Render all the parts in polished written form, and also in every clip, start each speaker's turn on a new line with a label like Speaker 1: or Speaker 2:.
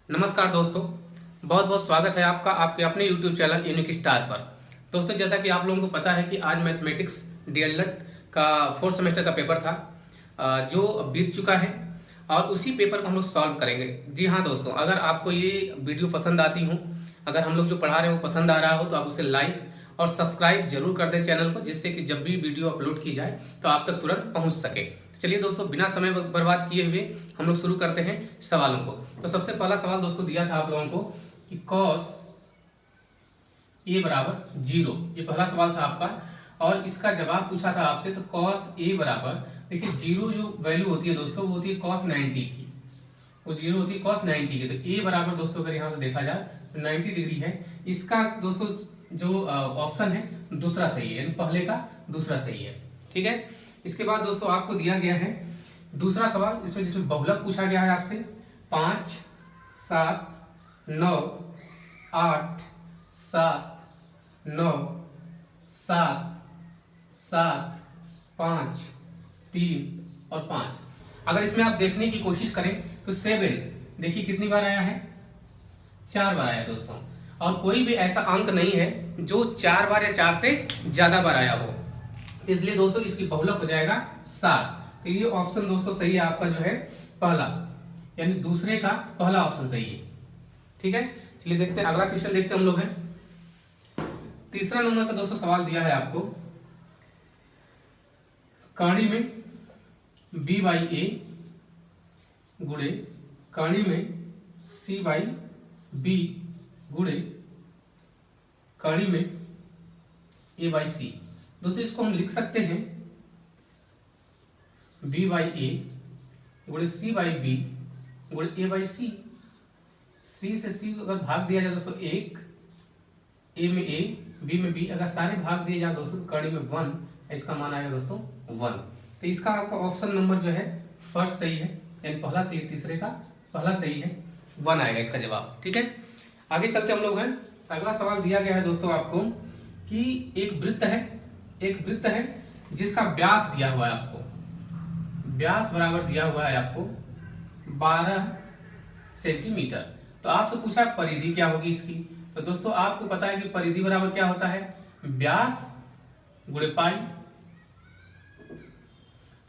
Speaker 1: नमस्कार दोस्तों, बहुत बहुत स्वागत है आपका आपके अपने YouTube चैनल यूनिक स्टार पर। दोस्तों, जैसा कि आप लोगों को पता है कि आज मैथमेटिक्स डीएलएड का फोर्थ सेमेस्टर का पेपर था जो बीत चुका है और उसी पेपर को हम लोग सॉल्व करेंगे। जी हाँ दोस्तों, अगर आपको ये वीडियो पसंद आती हो, अगर हम लोग जो पढ़ा रहे हो पसंद आ रहा हो तो आप उसे लाइक और सब्सक्राइब जरूर कर दें चैनल को, जिससे कि जब भी वीडियो अपलोड की जाए तो आप तक तुरंत पहुंच सके। चलिए दोस्तों, बिना समय बर्बाद किए हुए हम लोग शुरू करते हैं सवालों को। तो सबसे पहला सवाल दोस्तों दिया था आप लोगों को कि cos a बराबर 0, ये पहला सवाल था आपका और इसका जवाब पूछा था आपसे। तो cos a बराबर, देखिए 0 जो वैल्यू होती है दोस्तों वो होती है cos 90 की, वो 0 होती है cos 90 की। तो a बराबर दोस्तों अगर यहाँ से देखा जाए तो 90 डिग्री है। इसका दोस्तों जो ऑप्शन है दूसरा सही है, यानी पहले का दूसरा सही है। ठीक है, इसके बाद दोस्तों आपको दिया गया है दूसरा सवाल, इसमें जिसमें बहुलक पूछा गया है आपसे 5, 7, 9, 8, 7, 9, 7, 7, 5, 3 और 5। अगर इसमें आप देखने की कोशिश करें तो 7 देखिए कितनी बार आया है, 4 बार आया दोस्तों। और कोई भी ऐसा अंक नहीं है जो 4 बार या 4 से ज्यादा बार आया हो, इसलिए दोस्तों इसकी बहुलक हो जाएगा 7। तो ये ऑप्शन दोस्तों सही है आपका, जो है पहला, यानी दूसरे का पहला ऑप्शन सही है। ठीक है, चलिए देखते हैं अगला क्वेश्चन, देखते हैं हम लोग हैं। तीसरा नंबर का दोस्तों सवाल दिया है आपको, कहानी में b बाई ए गुणे कहानी में c बाई बी गुणे कहानी में a बाई सी। दोस्तों इसको हम लिख सकते हैं b बाई ए गुणे c बाई बी गुणे a बाई सी। c से c अगर भाग दिया जाए दोस्तों 1, a में a, b में b, अगर सारे भाग दिए जाए दोस्तों कड़ी में 1, इसका मान आएगा दोस्तों 1। तो इसका आपका ऑप्शन नंबर जो है फर्स्ट सही है, यानी पहला सही, तीसरे का पहला सही है, 1 आएगा इसका जवाब। ठीक है, आगे चलते हम लोग हैं। अगला सवाल दिया गया है दोस्तों आपको कि एक वृत्त है जिसका व्यास दिया हुआ है आपको, व्यास बराबर दिया हुआ है आपको 12 सेंटीमीटर। तो आपसे पूछा परिधि क्या होगी इसकी। तो दोस्तों आपको पता है कि परिधि बराबर क्या होता है, व्यास गुणे पाई।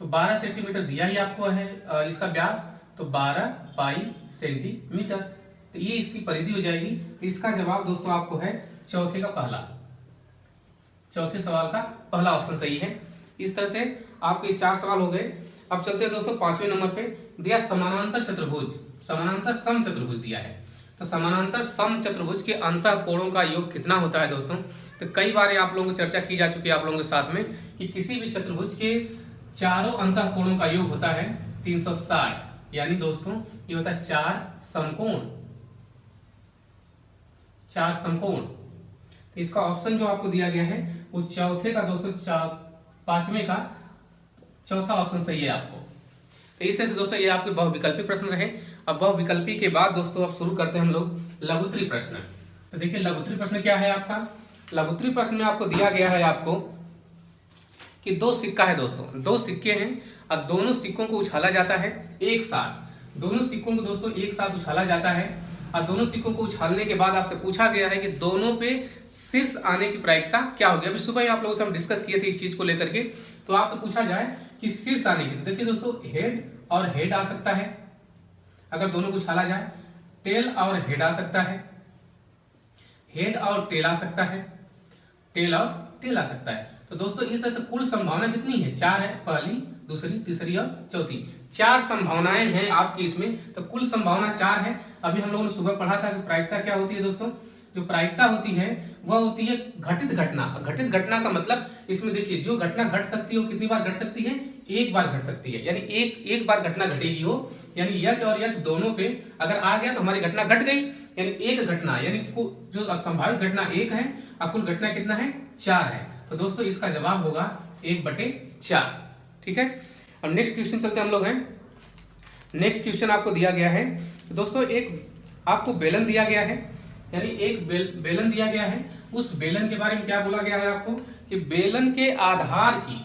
Speaker 1: तो 12 सेंटीमीटर दिया ही आपको है इसका व्यास, तो 12 पाई सेंटीमीटर, तो ये इसकी परिधि हो जाएगी। तो इसका जवाब दोस्तों आपको है चौथे का पहला, चौथे सवाल का पहला ऑप्शन सही है। इस तरह से आपके 4 सवाल हो गए। अब चलते हैं दोस्तों 5वें नंबर पे, दिया समानांतर चतुर्भुज, समानांतर समचतुर्भुज दिया है। तो समानांतर समचतुर्भुज के अंतः कोणों का योग कितना होता है दोस्तों। तो कई बार आप लोगों को चर्चा की जा चुकी है आप लोगों के साथ में कि किसी भी चतुर्भुज के चारों अंतः कोणों का योग होता है 360, यानी दोस्तों ये होता है 4 समकोण, 4 समकोण। तो इसका ऑप्शन जो आपको दिया गया है वो चौथे का दोस्तों 5वें का चौथा ऑप्शन सही है आपको। तो इस तरह से दोस्तों ये आपके बहुविकल्पी प्रश्न रहे। अब बहुविकल्पी के बाद दोस्तों अब शुरू करते हैं हम लोग लघुत्तरी प्रश्न। तो देखिए लघुत्तरी प्रश्न क्या है आपका, लघुत्तरी प्रश्न में आपको दिया गया है आपको कि 2 सिक्का है दोस्तों, 2 सिक्के हैं और दोनों सिक्कों को उछाला जाता है एक साथ, दोनों सिक्कों को दोस्तों एक साथ उछाला जाता है और दोनों सिक्कों को उछालने के बाद आपसे पूछा गया है कि दोनों पे शीर्ष आने की प्रायिकता क्या होगी। अभी सुबह ही आप लोगों से हम डिस्कस किए थे इस चीज को लेकर के। तो आपसे पूछा जाए कि शीर्ष आने की, तो देखिए दोस्तों हेड और हेड आ सकता है अगर दोनों को उछाला जाए, टेल और हेड आ सकता है, हेड और टेल आ सकता है, टेल और टेल आ सकता है। तो दोस्तों इस तरह से कुल संभावना कितनी है, 4 है, पहली, दूसरी, तीसरी और चौथी, 4 संभावनाएं हैं आपकी इसमें। तो कुल संभावना 4 है। अभी हम लोगों ने सुबह पढ़ा था कि प्रायिकता क्या होती है दोस्तों, जो प्रायिकता होती है वह होती है घटित घटना। घटित घटना का मतलब इसमें देखिए जो घटना घट सकती है वो कितनी बार घट सकती है, एक बार घट सकती है, यानी एक बार घटना घटेगी हो, यानी यच और यच दोनों पे अगर आ गया तो हमारी घटना घट गई, यानी एक घटना, यानी जो संभावित घटना 1 है और कुल घटना कितना है, 4 है। तो दोस्तों इसका जवाब होगा 1/4। ठीक है, अब नेक्स्ट क्वेश्चन चलते हम लोग हैं। नेक्स्ट क्वेश्चन आपको दिया गया है दोस्तों, एक आपको बेलन दिया गया है, यानी एक बेलन दिया गया है। उस बेलन के बारे में क्या बोला गया है आपको कि बेलन के आधार की,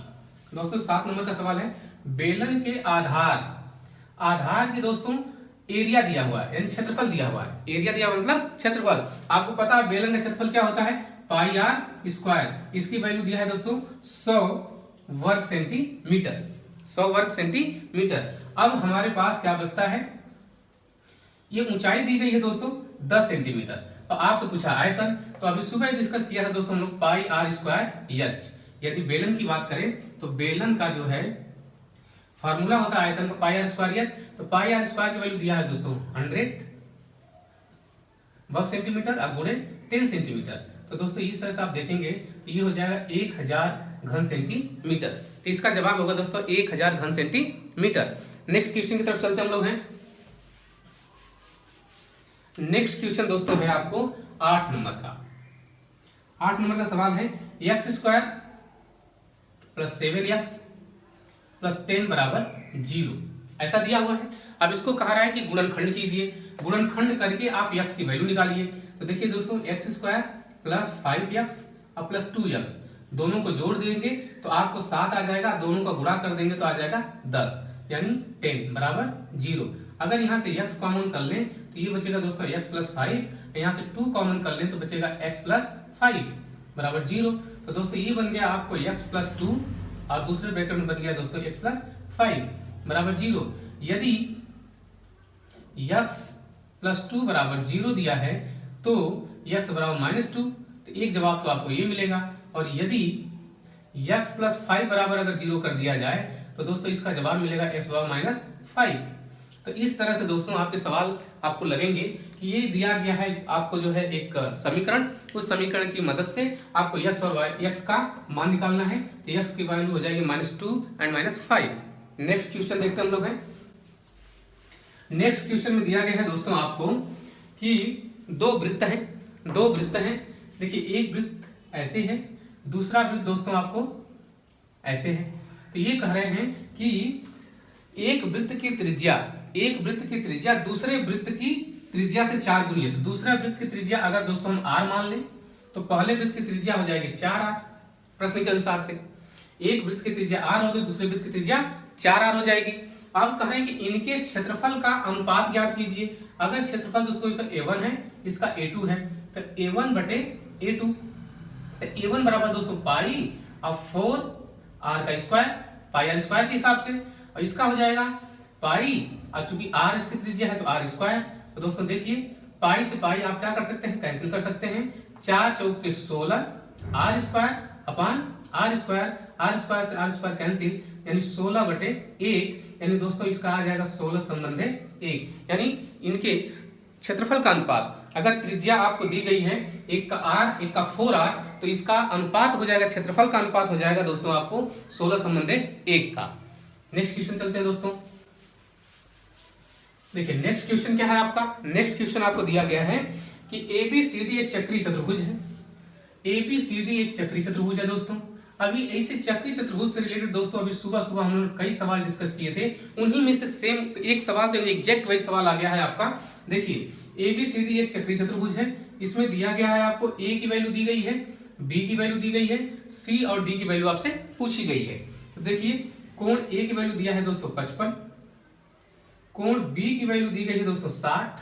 Speaker 1: दोस्तों 7 नंबर का सवाल है, बेलन के आधार की दोस्तों एरिया दिया हुआ है, यानी क्षेत्रफल दिया हुआ है। एरिया दिया हुआ मतलब क्षेत्रफल। आपको पता है बेलन का क्षेत्रफल क्या होता है, पाई आर स्क्वायर। इसकी वैल्यू दिया है दोस्तों 100 वर्ग सेंटीमीटर, 100 वर्ग सेंटीमीटर। अब हमारे पास क्या बचता है, ये ऊंचाई दी गई है दोस्तों 10 सेंटीमीटर। और आपसे पूछा आयतन, तो अभी सुबह डिस्कस किया था दोस्तों हम लोग पाई आर स्क्वायर एच। यदि बेलन की बात करें तो बेलन का जो है फार्मूला होता है आयतन का पाई आर स्क्वायर एच। तो पाई आर स्क्वायर की वैल्यू दिया है दोस्तों 100 वर्ग सेंटीमीटर और गुणे 10 सेंटीमीटर। तो दोस्तों इस तरह से आप देखेंगे तो ये हो जाएगा 1000 घन सेंटीमीटर। तो इसका जवाब होगा दोस्तों 1000 घन सेंटीमीटर। नेक्स्ट क्वेश्चन की तरफ चलते हम लोग हैं। नेक्स्ट क्वेश्चन दोस्तों है आपको 8 नंबर का। 8 नंबर का सवाल है x square plus 7x plus 10 बराबर 0, ऐसा दिया हुआ है। अब इसको कहा रहा है कि गुणनखंड कीजिए। गुणनखंड करके आप x की वैल्यू निकालिए। तो देखिए दोस्तों एक्स स्क्वायर प्लस 5x और प्लस 2x दोनों को जोड़ देंगे तो आपको 7 आ जाएगा, दोनों का गुणा कर देंगे तो आ जाएगा 10, यानी 10 बराबर 0। अगर यहाँ से x कॉमन कर लें तो ये बचेगा दोस्तों x प्लस 5, यहाँ से 2 कॉमन कर लें तो बचेगा x प्लस 5 बराबर 0। तो दोस्तों ये बन गया आपको x प्लस 2 और दूसरे ब्रैकेट में बन गया दोस्तों x प्लस 5 बराबर 0। यदि x प्लस 2 बराबर 0 दिया है तो x बराबर -2, तो एक जवाब तो आपको ये मिलेगा। और यदि x प्लस 5 बराबर अगर 0 कर दिया जाए तो दोस्तों इसका जवाब मिलेगा x बराबर -5। तो इस तरह से दोस्तों आपके सवाल आपको लगेंगे कि ये दिया गया है आपको जो है एक समीकरण, उस समीकरण की मदद से आपको x और x का मान निकालना है। तो x की वैल्यू हो जाएगी -2 एंड -5। नेक्स्ट क्वेश्चन देखते हम लोग हैं। नेक्स्ट क्वेश्चन में दिया गया है दोस्तों आपको कि दो वृत्त हैं। देखिए एक वृत्त ऐसे है, दूसरा वृत्त दोस्तों आपको ऐसे है। तो ये कह रहे हैं कि एक वृत्त की त्रिज्या दूसरे वृत्त की त्रिज्या से 4 गुनी है। तो दूसरा वृत्त की त्रिज्या अगर दोस्तों हम r मान लें तो पहले वृत्त की त्रिज्या हो जाएगी 4r। प्रश्न के अनुसार से एक वृत्त की त्रिज्या r होगी, दूसरे वृत्त की त्रिज्या 4r हो जाएगी। अब कह रहे हैं कि इनके क्षेत्रफल का अनुपात ज्ञात कीजिए। अगर क्षेत्रफल दोस्तों a1 है, इसका a2 है, तो a1 बटे a2, तो a1 बराबर दोस्तों पाई और 4r का स्क्वायर, पाई आर स्क्वायर के हिसाब से। और इसका हो जाएगा पाई, और चूंकि r इसकी त्रिज्या है तो r स्क्वायर। तो दोस्तों देखिए पाई से पाई आप क्या कर सकते हैं, कैंसिल कर सकते हैं। 4 चौके 16 r square upon r square, r square से r स्क्वायर कैंसिल, यानी 16 बटे 1, यानी दोस्तों इसका आ जाएगा 16 संबंधे 1। यानी इनके क्षेत्रफल का अनुपात, अगर त्रिज्या आपको दी गई है एक का r एक का 4r, तो इसका अनुपात हो जाएगा, क्षेत्रफल का अनुपात हो जाएगा दोस्तों आपको 16 संबंधे 1 का। नेक्स्ट क्वेश्चन चलते हैं दोस्तों। देखिए नेक्स्ट क्वेश्चन क्या है आपका। नेक्स्ट क्वेश्चन आपको दिया गया है कि ABCD एक चक्रीय चतुर्भुज है। ABCD एक चक्रीय चतुर्भुज है दोस्तों। अभी ऐसे चक्रीय चतुर्भुज से रिलेटेड दोस्तों अभी सुबह सुबह हम लोग कई सवाल डिस्कस किए थे, उन्हीं में से सेम एक सवाल तो एग्जैक्ट वही सवाल आ गया है आपका। देखिए ABCD एक चक्रीय चतुर्भुज है, इसमें दिया गया है आपको A की वैल्यू दी गई है, B की वैल्यू दी गई है, C और D की वैल्यू आपसे पूछी गई है। तो देखिए कोण A की वैल्यू दिया है दोस्तों 55, कोण B की वैल्यू दी गई है दोस्तों 60,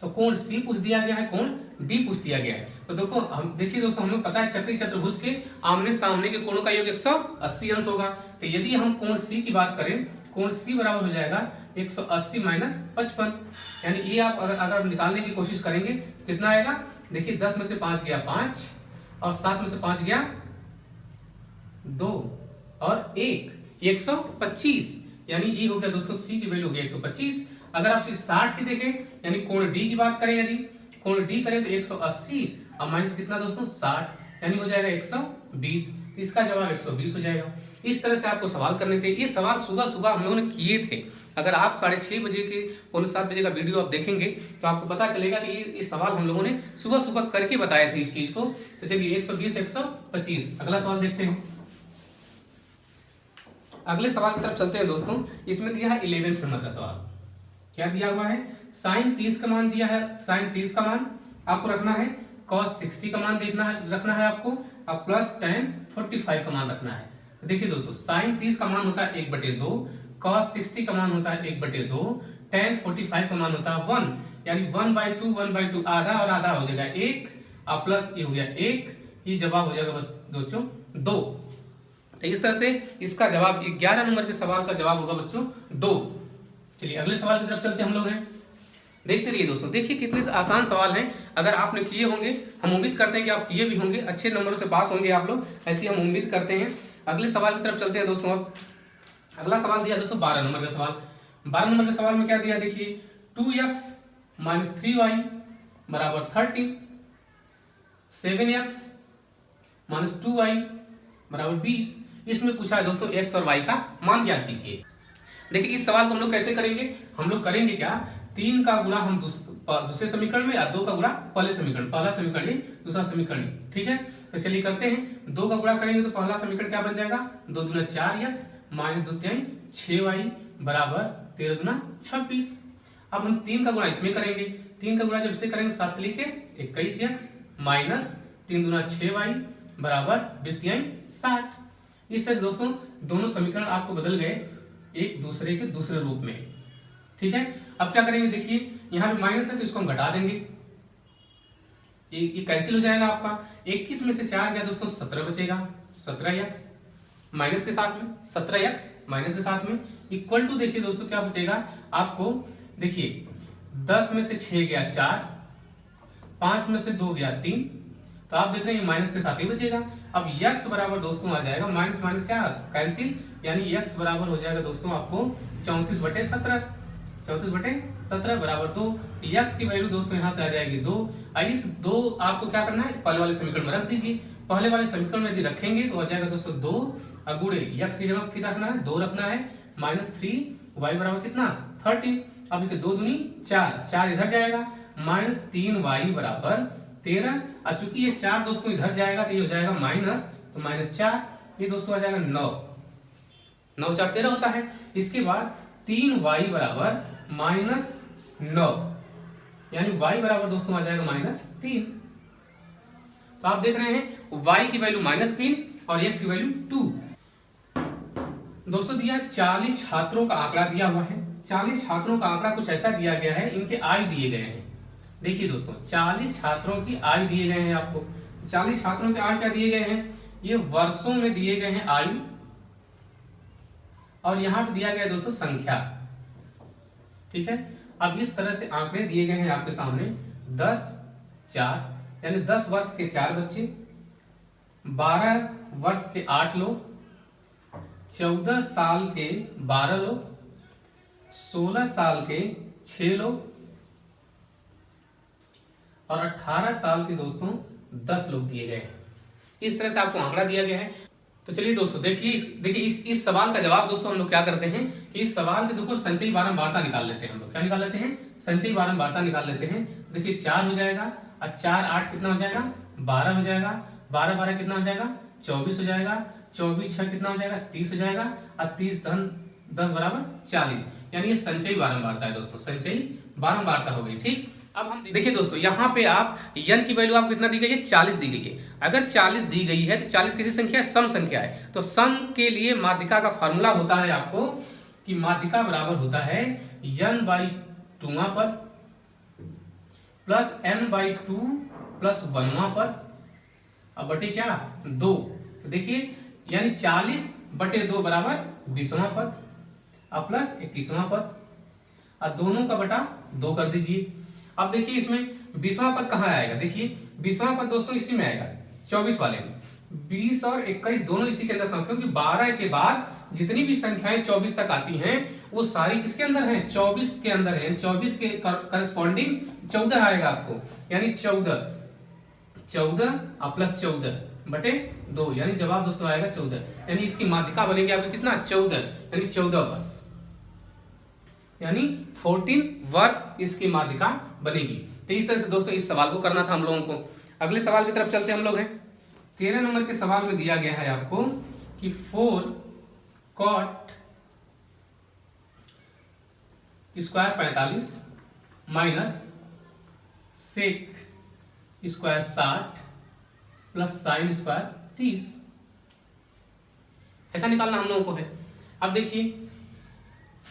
Speaker 1: तो कोण C पूछ दिया गया है, कोण D पूछ दिया गया है। तो देखो हम देखिए दोस्तों हम लोग पता है चक्रीय चतुर्भुज के आमने सामने के कोणों का योग 180 अंश होगा। तो यदि हम कोण C की बात करें, कोण C बराबर हो जाएगा 180 माइनस 55, यानी ये आप अगर निकालने की कोशिश करेंगे तो कितना आएगा। देखिए 10 में से 5 गया 5 और 7 में से 5 गया 2 और 1, 125, यानी ये हो गया दोस्तों C की वैल्यू हो गया 125। अगर आप 60 की देखें यानी कोण D की बात करें, यदि कोण D करें तो 180 और माइनस कितना दोस्तों 60, यानी हो जाएगा 120। इसका जवाब 120 हो जाएगा। इस तरह से आपको सवाल करने थे। ये सवाल सुबह सुबह हम लोगों ने किए थे। अगर आप 6:30 बजे के 6:45 बजे का वीडियो आप देखेंगे तो आपको पता चलेगा कि ये सवाल हम लोगों ने सुबह सुबह करके बताए थे इस चीज को। तो चलिए 120 125, अगला सवाल देखते हैं। अगले सवाल की तरफ चलते हैं दोस्तों। इसमें दिया है 11वें नंबर का सवाल। क्या दिया हुआ है, साइन 30 का मान दिया है, साइन 30 का मान आपको रखना है, कॉस 60 का मान रखना है आपको, और प्लस tan 45 का मान रखना है। देखिए दोस्तों साइन 30 का मान होता है 1/2, कॉस 60 का मान होता है 1/2, tan 45 का मान होता है 1, यानी 1/2 आधा और आधा हो जाएगा 1 और प्लस ये हो गया 1, ये जवाब हो जाएगा बस बच्चों 2। तो इस तरह से इसका जवाब 11 नंबर के सवाल का जवाब होगा बच्चों 2। चलिए अगले सवाल की तरफ चलते हम लोग हैं। देखते रहिए दोस्तों, देखिए कितने आसान सवाल हैं। अगर आपने किए होंगे, हम उम्मीद करते हैं कि आप किए भी होंगे, अच्छे नंबरों से पास होंगे आप लोग, ऐसी हम उम्मीद करते हैं। अगले सवाल की तरफ चलते हैं दोस्तों। अब अगला सवाल दिया दोस्तों 12 नंबर का सवाल। 12 नंबर के सवाल में क्या दिया देखिए, 2x - 3y बराबर 30, 7x - 2y बराबर 20। इसमें पूछा है दोस्तों x और y का मान ज्ञात कीजिए। देखिए इस सवाल को हम लोग कैसे करेंगे, हम लोग करेंगे क्या, 3 का गुणा हम दूसरे समीकरण में या 2 का गुणा पहले समीकरण, पहला समीकरण दूसरा समीकरण, ठीक है। तो चलिए करते हैं। 2 का गुणा करेंगे तो पहला समीकरण क्या बन जाएगा, 2 दूना 4x - 2 3 6y बराबर 13 दूना 26। अब हम 3 का गुणा इसमें करेंगे, 3 का गुणा जब इसे करेंगे 7 लिखे 21x माइनस 3 दूना 6y बराबर 20 3 60। इस तरह दोस्तों दोनों समीकरण आपको बदल गए एक दूसरे के दूसरे रूप में, ठीक है। अब क्या करेंगे देखिए, यहाँ पे माइनस है तो इसको हम घटा देंगे, ये कैंसिल हो जाएगा आपका। 21 में से 4 गया दोस्तों 17 बचेगा, 17x माइनस के साथ में, 17x माइनस के साथ में इक्वल टू देखिए दोस्तों क्या बचेगा आपको, देखिए 10 में से 6 गया 4, 5 में से 2 गया 3, तो आप देख रहे हैं माइनस के साथ ही बचेगा। अब x बराबर दोस्तों आ जाएगा माइनस माइनस क्या कैंसिल, यानी x बराबर हो जाएगा दोस्तों आपको 34/17, 34/17 बराबर 2। x की वैल्यू दोस्तों यहाँ से आ जाएगी 2। इस 2 आपको क्या करना है, पहले वाले समीकरण में रख दीजिए। पहले वाले समीकरण में यदि रखेंगे तो आ जाएगा दोस्तों 2 गुणे x की जगह कितना रखना है, 2 रखना है, -3y बराबर कितना 30। अब देखिए 2 दूनी 4, 4 इधर जाएगा, -3y बराबर 13। और चूंकि ये 4 दोस्तों इधर जाएगा तो ये हो जाएगा माइनस, तो -4, ये दोस्तों आ जाएगा 9, 9 4 13 होता है। इसके बाद 3y बराबर -9, यानी y बराबर दोस्तों आ जाएगा -3। तो आप देख रहे हैं y की वैल्यू -3 और x की वैल्यू 2। दोस्तों दिया 40 छात्रों का आंकड़ा दिया हुआ है। 40 छात्रों का आंकड़ा कुछ ऐसा दिया गया है, इनके आयु दिए गए हैं। देखिए दोस्तों 40 छात्रों की आयु दिए गए हैं आपको। 40 छात्रों के आयु क्या दिए गए हैं, ये वर्षों में दिए गए हैं आयु, और यहाँ पे दिया गया है दोस्तों संख्या, ठीक है। अब इस तरह से आंकड़े दिए गए हैं आपके सामने, 10 4 यानी 10 वर्ष के 4 बच्चे, 12 वर्ष के 8 लोग, 14 साल के 12 लोग, 16 साल के 6 लोग और 18 साल के दोस्तों 10 लोग दिए गए हैं। इस तरह से आपको आंकड़ा दिया गया है। तो चलिए दोस्तों देखिए इस सवाल का जवाब दोस्तों हम लोग क्या करते हैं कि इस सवाल के देखो संचयी बारंबारता निकाल लेते हैं हम लोग। क्या निकाल लेते हैं, संचयी बारंबारता निकाल लेते हैं। देखिए 4 हो जाएगा और 4 8 कितना हो जाएगा 12 हो जाएगा, 12 12 कितना हो जाएगा 24 हो जाएगा, 24 6 कितना हो जाएगा 30 हो जाएगा, और 30 धन 10 बराबर 40, यानी ये संचयी बारंबारता है दोस्तों, संचयी बारंबारता हो गई, ठीक। अब हम देखिए दोस्तों यहाँ पे आप n की वैल्यू आपको कितना दी गई है, 40 दी गई है। अगर 40 दी गई है तो 40 कैसी संख्या है, सम संख्या है। तो सम के लिए माध्यिका का फार्मूला होता है आपको कि माध्यिका बराबर होता है n/2वां पद प्लस n/2 प्लस 1वां पद अब बटे क्या 2। तो देखिए यानी 40/2 बराबर 20वां पद अब प्लस 21वां पद, और दोनों का बटा 2 कर दीजिए। अब देखिए इसमें 20वां पद कहाँ आएगा, देखिए 20वां पद दोस्तों इसी में आएगा 24 वाले में। 20 और 21 दोनों इसी के अंदर सम, क्योंकि 12 के बाद जितनी भी संख्याएं 24 तक आती हैं वो सारी किसके अंदर हैं, 24 के अंदर है। 24 के करस्पॉन्डिंग 14 आएगा आपको, यानी 14 और प्लस 14 बटे 2, यानी जवाब दोस्तों आएगा 14। यानी इसकी माध्यिका बनेगी आपकी कितना 14, यानी 14 वर्ष, यानी 14 वर्ष इसकी माध्यिका बनेगी। तो इस तरह से दोस्तों इस सवाल को करना था हम लोगों को। अगले सवाल की तरफ चलते हम लोग हैं। 13 नंबर के सवाल में दिया गया है आपको कि 4 cot square 45 minus sec square 60 plus sine square 30, ऐसा निकालना हम लोगों को है। अब देखिए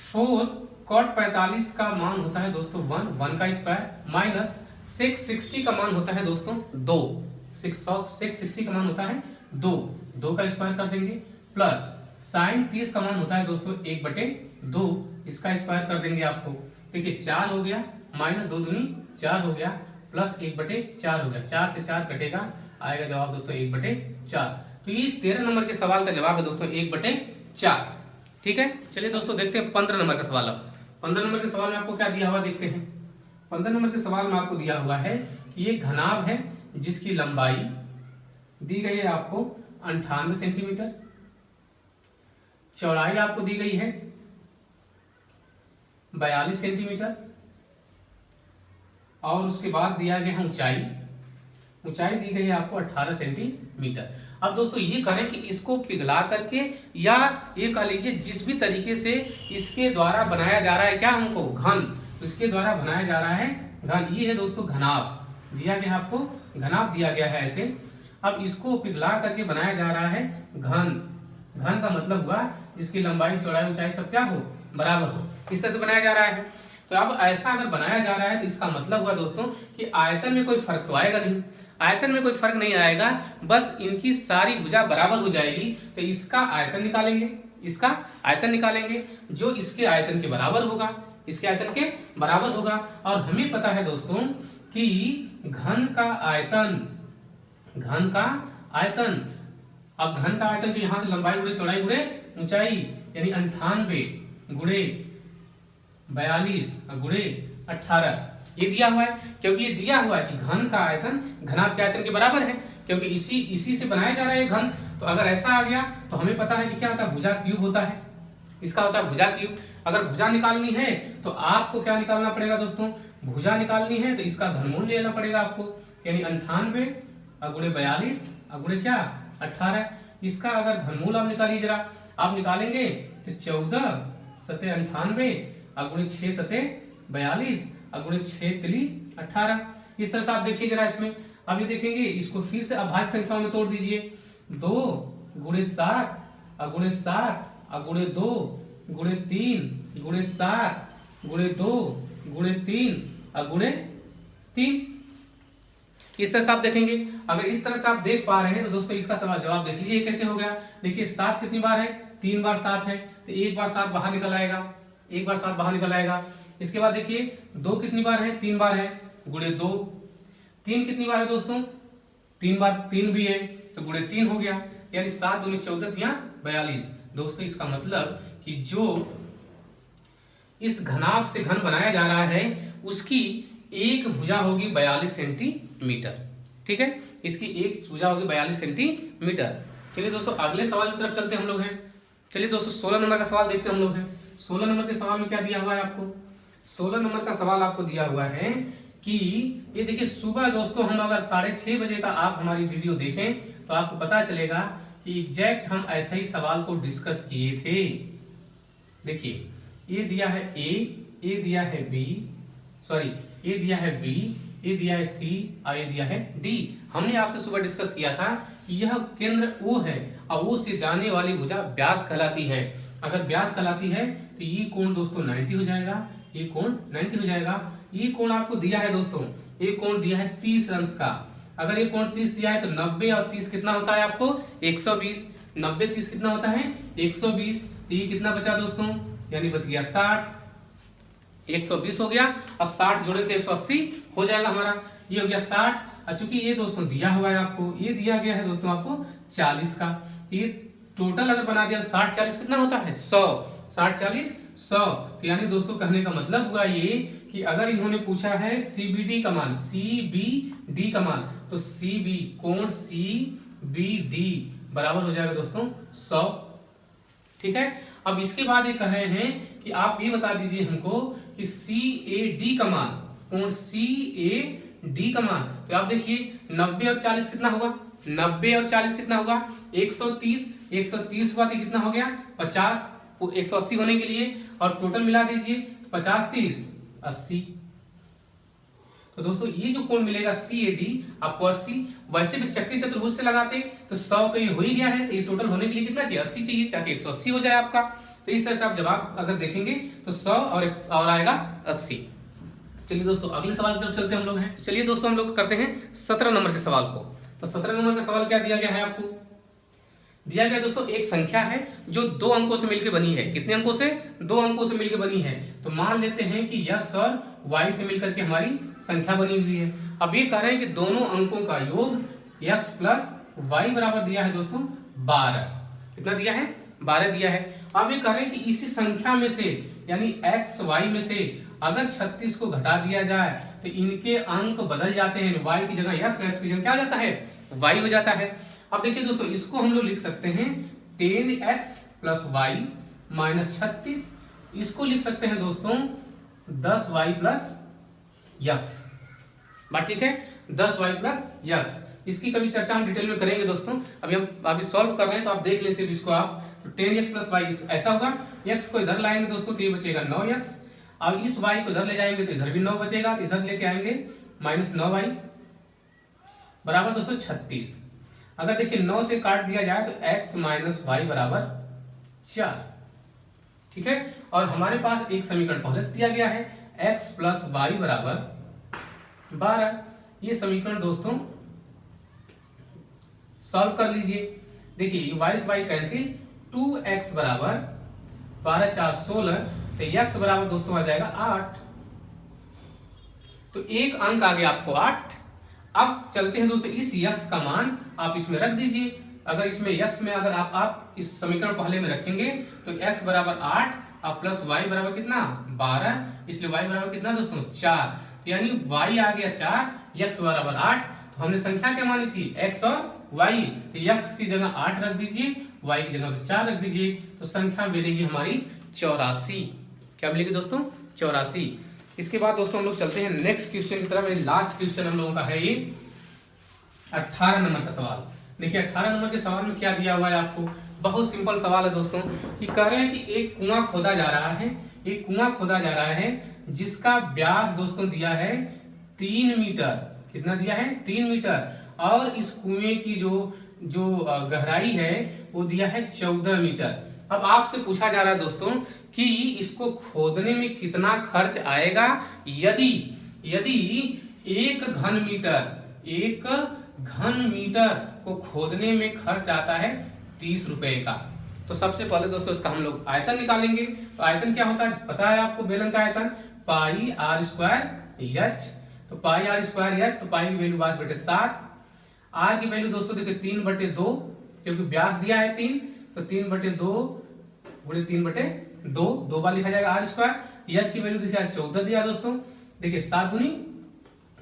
Speaker 1: 4 cot 45 का मान होता है दोस्तों 1 का स्क्वायर माइनस 660 का मान होता है दोस्तों 2, 660 का मान होता है 2 का स्क्वायर कर देंगे, प्लस साइन 30 का मान होता है दोस्तों 1/2, इसका स्क्वायर कर देंगे आपको। देखिए 4 हो गया, माइनस 2 दूनी 4 हो गया, प्लस 1/4 हो गया, 4 से 4 कटेगा, आएगा जवाब दोस्तों 1/4। तो ये 13 नंबर के सवाल का जवाब है दोस्तों 1/4। ठीक है, चलिए दोस्तों देखते हैं 15 नंबर का सवाल। अब 15 नंबर के सवाल में आपको क्या दिया हुआ देखते हैं। 15 नंबर के सवाल में आपको दिया हुआ है कि ये घनाभ है जिसकी लंबाई दी गई है आपको 98 सेंटीमीटर, चौड़ाई आपको दी गई है 42 सेंटीमीटर, और उसके बाद दिया गया है ऊंचाई दी गई है आपको 18 सेंटीमीटर। अब दोस्तों ये करें कि इसको पिघला करके या ये कह लीजिए जिस भी तरीके से इसके द्वारा बनाया जा रहा है क्या हमको घन, इसके द्वारा बनाया जा रहा है घन। ये है दोस्तों घनाभ दिया गया, आपको घनाभ दिया गया है ऐसे। अब इसको पिघला करके बनाया जा रहा है घन का मतलब हुआ जिसकी लंबाई चौड़ाई ऊंचाई सब क्या हो, बराबर हो, इस तरह से बनाया जा रहा है। तो अब ऐसा अगर बनाया जा रहा है तो इसका मतलब हुआ दोस्तों कि आयतन में कोई फर्क तो आएगा नहीं, आयतन में कोई फर्क नहीं आएगा, बस इनकी सारी भुजा बराबर हो जाएगी। तो इसका आयतन निकालेंगे जो इसके आयतन के बराबर होगा, इसके आयतन के बराबर होगा। और हमें पता है दोस्तों कि घन का आयतन, अब घन का आयतन जो यहां से लंबाई गुणे चौड़ाई गुणे ऊंचाई यानी 98 गुणे 42 गुणे 18 ये दिया हुआ है, क्योंकि ये दिया हुआ है कि घन का आयतन घनाभ के आयतन के बराबर है, क्योंकि इसी से बनाया जा रहा है घन। तो अगर ऐसा आ गया तो हमें पता है कि क्या होता है, भुजा क्यूब होता है, इसका होता है भुजा क्यूब। अगर भुजा निकालनी है तो आपको क्या निकालना पड़ेगा दोस्तों, भुजा निकालनी है तो इसका घनमूल लेना पड़ेगा आपको, यानी 98 गुणे 42 गुणे क्या 18। इसका अगर घनमूल आप निकालिए जरा, आप निकालेंगे तो 14 सते 98 गुणे 6 सते 42 गुणे 6 तिली 18। इस तरह से आप देखिए जरा इसमें। अब ये देखेंगे इसको फिर से अभाज्य संख्याओं में तोड़ दीजिए। 2 गुणे 7 गुणे 7 गुणे 2 गुणे 3 गुणे 7 गुणे 2 गुणे 3 गुणे 3। इस तरह से आप देखेंगे। अगर इस तरह से आप देख पा रहे हैं तो दोस्तों इसका सवाल जवाब देख लीजिए कैसे हो गया। देखिए 7 कितनी बार है, 3 बार 7 है, तो एक बार 7 बाहर निकल आएगा, इसके बाद देखिए 2 कितनी बार है, 3 बार है, गुणे 2। 3 कितनी बार है दोस्तों, 3 बार 3 भी है, तो गुणे 3 हो गया, यानी 7 दूनी 14 या 42। दोस्तों इसका मतलब कि जो इस घनाभ से घन बनाया जा रहा है उसकी एक भुजा होगी 42 सेंटीमीटर। ठीक है, इसकी एक भुजा होगी 42 सेंटीमीटर। चलिए दोस्तों अगले सवाल की तरफ चलते हम लोग हैं। चलिए दोस्तों 16 नंबर का सवाल देखते हम लोग हैं। 16 नंबर के सवाल में क्या दिया हुआ है आपको, 16 नंबर का सवाल आपको दिया हुआ है कि ये देखिए सुबह दोस्तों हम अगर 6:30 बजे का आप हमारी वीडियो देखें तो आपको पता चलेगा कि एग्जैक्ट हम ऐसे ही सवाल को डिस्कस किए थे। देखिए ये दिया है ए, ये दिया है बी, सॉरी ये दिया है बी, ये दिया है सी और ये दिया है डी। हमने आपसे सुबह डिस्कस किया था कि यह केंद्र ओ है और ओ से जाने वाली भुजा व्यास कहलाती है। अगर व्यास कहलाती है तो ये कोण दोस्तों 90 हो जाएगा, ये कोण 90 हो जाएगा। ये कोण आपको दिया है दोस्तों, ये कोण दिया है 30 अंश का। अगर ये कोण 30 दिया है तो 90 और 30 कितना होता है आपको 120। 90 30 कितना होता है 120। तो ये कितना बचा दोस्तों, यानी बच गया 60। 120 हो गया और 60 जोड़े तो 180 हो जाएगा हमारा। ये हो गया 60। और चूंकि ये दोस्तों दिया हुआ है आपको, ये दिया गया है दोस्तों आपको 40 का। ये टोटल अगर बना दिया 60 40 कितना होता है 100। 60 40 100। तो यानी दोस्तों कहने का मतलब हुआ ये कि अगर इन्होंने पूछा है सीबीडी का मान, सीबीडी का मान, तो सीबी कोण सीबीडी बराबर हो जाएगा दोस्तों 100। ठीक है, अब इसके बाद ये कह रहे हैं कि आप ये बता दीजिए हमको कि CAD का मान, कोण CAD का मान। तो आप देखिए 90 और 40 कितना होगा, 90 और 40 कितना होगा 130। 130 हुआ तो कितना हो गया 50, 180 होने के लिए, और टोटल मिला दीजिए 50 30 80। तो दोस्तों ये जो कोण मिलेगा CAD आपको 80। वैसे भी चक्री चतुर्भुज से लगाते तो 100 तो ये हो ही गया है, तो ये टोटल होने के लिए कितना चाहिए 80 चाहिए, ताकि 180 हो जाए आपका। तो इस तरह से आप जवाब अगर देखेंगे तो 100 और आएगा 80। चलिए दोस्तों अगले सवाल की तरफ चलते हैं हम लोग हैं। चलिए दोस्तों हम लोग करते हैं 17 नंबर के सवाल को। तो 17 नंबर का सवाल क्या दिया गया है आपको? दिया गया दोस्तों एक संख्या है जो 2 अंकों से मिलकर बनी है। कितने अंकों से? 2 अंकों से मिलकर बनी है। तो मान लेते हैं कि x और y से मिलकर के हमारी संख्या बनी हुई है। अब ये कह रहे हैं कि दोनों अंकों का योग x प्लस y बराबर दिया है दोस्तों 12। कितना दिया है? 12 दिया है। अब ये कह रहे हैं कि इसी संख्या में से यानी x y में से अगर 36 को घटा दिया जाए तो इनके अंक बदल जाते हैं। y की जगह x की जगह क्या हो जाता है? y हो जाता है। अब देखिए दोस्तों इसको हम लोग लिख सकते हैं 10x प्लस वाई माइनस 36। इसको लिख सकते हैं दोस्तों 10y प्लस यक्स। बात ठीक है? 10y plus x. इसकी कभी चर्चा हम डिटेल में करेंगे दोस्तों। अभी हम अभी सॉल्व कर रहे हैं तो आप देख लें सिर्फ इसको आप। तो 10x प्लस वाई ऐसा होगा, x को इधर लाएंगे दोस्तों तो ये बचेगा 9x। अब इस y को इधर ले जाएंगे तो इधर भी 9 बचेगा, तो इधर लेके आएंगे माइनस 9y बराबर दोस्तों 36। अगर देखिए 9 से काट दिया जाए तो x माइनस वाई बराबर 4। ठीक है, और हमारे पास एक समीकरण पहले से दिया गया है x प्लस वाई बराबर 12। ये समीकरण दोस्तों सॉल्व कर लीजिए। देखिए y से y कैंसिल, 2x बराबर 12 4 16, तो x बराबर दोस्तों आ जाएगा 8। तो एक अंक आ गया आपको 8। अब चलते हैं दोस्तों इस x का मान आप इसमें रख दीजिए। अगर इसमें x में अगर आप इस समीकरण पहले में रखेंगे तो x बराबर 8 और प्लस y बराबर कितना 12, इसलिए y बराबर कितना दोस्तों 4। तो यानी y आ गया 4, x बराबर 8। तो हमने संख्या क्या मानी थी? x और y। तो x की जगह 8 रख दीजिए, y की जगह 4 रख दीजिए, तो संख्या मिलेगी हमारी 84। क्या मिलेगी दोस्तों? 84। इसके बाद दोस्तों हम लोग चलते हैं नेक्स्ट क्वेश्चन की तरफ। लास्ट क्वेश्चन हम लोगों का है ये 18 नंबर का सवाल। देखिए 18 नंबर के सवाल में क्या दिया हुआ है आपको? बहुत सिंपल सवाल है दोस्तों कि कह रहे हैं कि एक कुआं खोदा जा रहा है। एक कुआं खोदा जा रहा है जिसका व्यास दोस्तों दिया है 3 मीटर। कितना दिया है? 3 मीटर। और इस कुएं की जो गहराई है वो दिया है 14 मीटर। अब आपसे पूछा जा रहा है दोस्तों कि इसको खोदने में कितना खर्च आएगा यदि एक घन मीटर को खोदने में खर्च आता है 30 रुपए का। तो सबसे पहले दोस्तों इसका हम लोग आयतन निकालेंगे। तो आयतन क्या होता है पता है आपको? बेलन का आयतन पाई आर स्क्वायर एच। तो पाई आर स्क्वायर एच, तो पाई की वैल्यू 5/7। आर की वैल्यू दोस्तों देखिए 3/2, क्योंकि व्यास दिया है 3, तो 3/2 गुणे 3/2, 2 बार लिखा जाएगा आर स्क्वायर। एच की वैल्यू दिया 14 दिया दोस्तों। देखिए 7 दूनी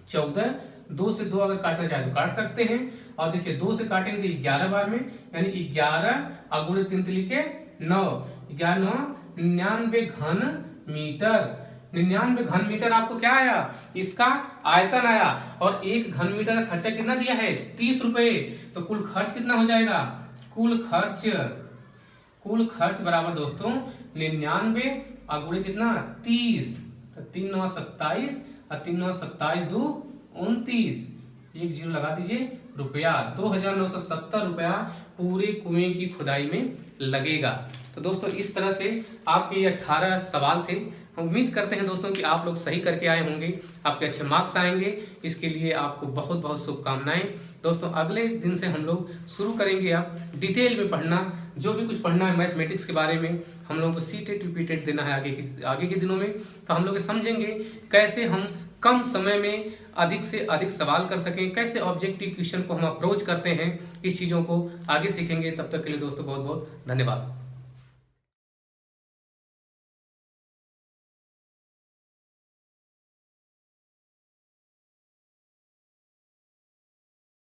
Speaker 1: 14, 2 से 2 अगर काटना चाहे तो काट सकते हैं। और देखिए 2 से काटेंगे तो 11 बार में, यानी 11 और गुणे 3 लिखे 9, 11 99 घन मीटर। 99 घन मीटर आपको क्या आया? इसका आयतन आया। और 1 घन मीटर का खर्चा कितना दिया है? 30 रुपए। तो कुल खर्च कितना हो जाएगा? कुल खर्च बराबर दोस्तों 99 और गुणे कितना 30, तो 3 9 27 और 3 9 27 2 29, एक जीरो लगा दीजिए, रुपया 2970 रुपया पूरे कुएं की खुदाई में लगेगा। तो दोस्तों इस तरह से आपके ये 18 सवाल थे। हम उम्मीद करते हैं दोस्तों कि आप लोग सही करके आए होंगे, आपके अच्छे मार्क्स आएंगे। इसके लिए आपको बहुत बहुत शुभकामनाएं। दोस्तों अगले दिन से हम लोग शुरू करेंगे अब डिटेल में पढ़ना, जो भी कुछ पढ़ना है मैथमेटिक्स के बारे में। हम लोगों को सीटेट रिपीटेड देना है आगे के दिनों में। तो हम लोग समझेंगे कैसे हम कम समय में अधिक से अधिक सवाल कर सकें, कैसे ऑब्जेक्टिव क्वेश्चन को हम अप्रोच करते हैं। इस चीज़ों को आगे सीखेंगे। तब तक के लिए दोस्तों बहुत बहुत धन्यवाद।